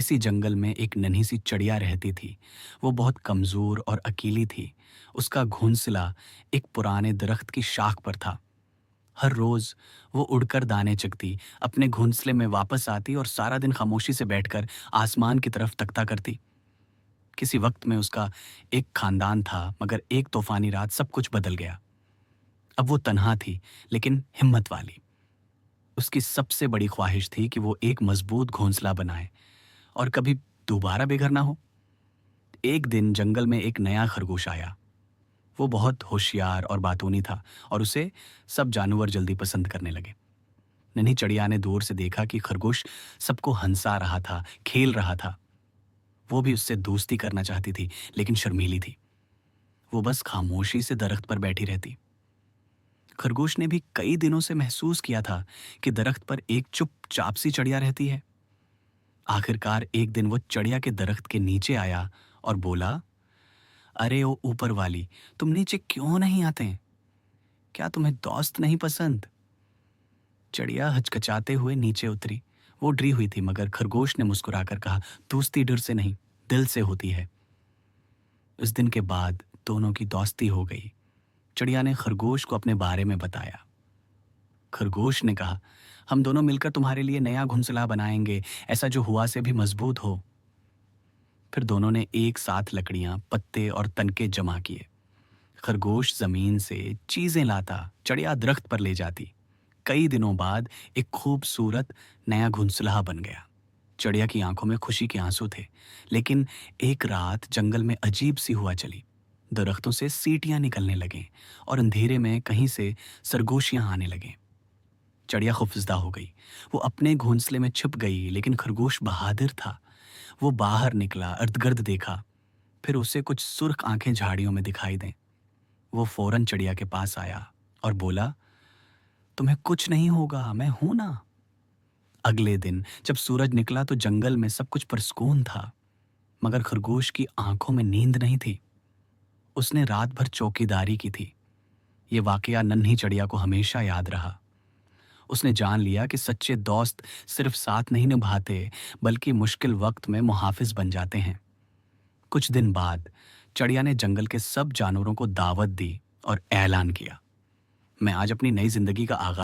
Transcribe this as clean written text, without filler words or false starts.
इसी जंगल में एक नन्ही सी चिड़िया रहती थी। वो बहुत कमज़ोर और अकेली थी। उसका घोंसला एक पुराने दरख्त की शाख पर था। हर रोज़ वो उड़कर दाने चगती, अपने घोंसले में वापस आती और सारा दिन खामोशी से बैठकर आसमान की तरफ तकता करती। किसी वक्त में उसका एक खानदान था, मगर एक तूफानी रात सब कुछ बदल गया। अब वो तन्हा थी, लेकिन हिम्मत वाली। उसकी सबसे बड़ी ख्वाहिश थी कि वो एक मजबूत घोंसला बनाए और कभी दोबारा बेघर ना हो। एक दिन जंगल में एक नया खरगोश आया। वो बहुत होशियार और बातूनी था और उसे सब जानवर जल्दी पसंद करने लगे। नन्ही चिड़िया ने दूर से देखा कि खरगोश सबको हंसा रहा था, खेल रहा था। वो भी उससे दोस्ती करना चाहती थी, लेकिन शर्मीली थी। वो बस खामोशी से दरख्त पर बैठी रहती। खरगोश ने भी कई दिनों से महसूस किया था कि दरख्त पर एक चुपचाप सी चिड़िया रहती है। आखिरकार एक दिन वो चिड़िया के दरख्त के नीचे आया और बोला, अरे ओ ऊपर वाली, तुम नीचे क्यों नहीं आते? क्या तुम्हें दोस्त नहीं पसंद? चिड़िया हचकचाते हुए नीचे उतरी। वो डरी हुई थी, मगर खरगोश ने मुस्कुराकर कहा, दोस्ती डर से नहीं, दिल से होती है। उस दिन के बाद दोनों की दोस्ती हो गई। चिड़िया ने खरगोश को अपने बारे में बताया। खरगोश ने कहा, हम दोनों मिलकर तुम्हारे लिए नया घोंसला बनाएंगे, ऐसा जो हवा से भी मजबूत हो। फिर दोनों ने एक साथ लकड़ियां, पत्ते और तनके जमा किए। खरगोश जमीन से चीजें लाता, चिड़िया दरख्त पर ले जाती। कई दिनों बाद एक खूबसूरत नया घोंसला बन गया। चिड़िया की आंखों में खुशी के आंसू थे। लेकिन एक रात जंगल में अजीब सी हवा चली। दरख्तों से सीटियां निकलने लगीं और अंधेरे में कहीं से सरगोशियां आने लगीं। चिड़िया खौफजदा हो गई। वो अपने घोंसले में छिप गई, लेकिन खरगोश बहादुर था। वो बाहर निकला, इर्द-गिर्द देखा। फिर उसे कुछ सुर्ख आंखें झाड़ियों में दिखाई दें। वो फौरन चिड़िया के पास आया और बोला, तुम्हें कुछ नहीं होगा, मैं हूं ना। अगले दिन जब सूरज निकला तो जंगल में सब कुछ पुरस्कून था, मगर खरगोश की आंखों में नींद नहीं थी। उसने रात भर चौकीदारी की थी। ये वाकया नन्ही चिड़िया को हमेशा याद रहा। उसने जान लिया कि सच्चे दोस्त सिर्फ साथ नहीं निभाते, बल्कि मुश्किल वक्त में मुहाफिज बन जाते हैं। कुछ दिन बाद चिड़िया ने जंगल के सब जानवरों को दावत दी और ऐलान किया, मैं आज अपनी नई जिंदगी का आगाज